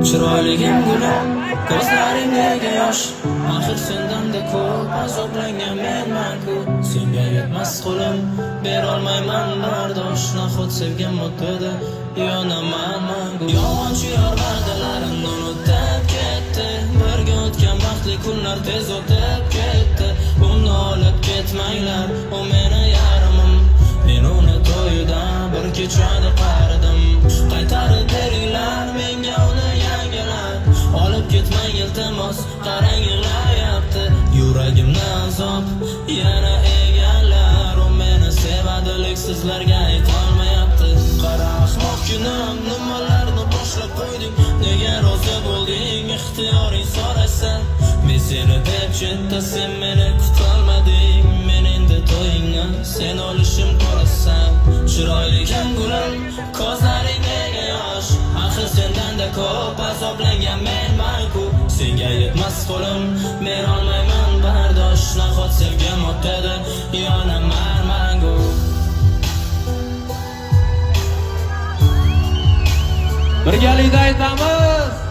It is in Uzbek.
Chiroyligim gulim, ko'zlaring nega yosh? Axir sendanda ko'p azoblangan menman-ku. Senga yetmas qo'lim, berolmayman bardosh. Nahot sevgan muddada yonaman mangu. Yolg'onchi yor va'dalarini unutib ketdi. Birga o'tgan baxtli kunlar tez o'tib ketdi. Uni olib ketmanglar, u meni yarimim. Men uni to'yida bir kechada qaradim. Qaytarib beringlar menga uni yangilab. Olib ketmang iltimos, qarang yig'layapti. Yuragimni azob yana egallar. U meni sevadilik sizlarga aytolmayapti. Qara ahmoq kunim, nimalarni boshlab qo'yding? Nega rozi bo'lding? Ixtiyoring so'rasa, men seni deb chetda, sen meni kutolmading. Men endi to'yingni sen olishim qo'rasam. Chiroyligim gulim, ko'zlaring nega yosh? Axir sendanda ko'p azoblangan menman-ku. Senga yetmas qo'lim, berolmayman bardosh. Nahot sevgan muddada yonaman mangu. Birgalikda aytamiz.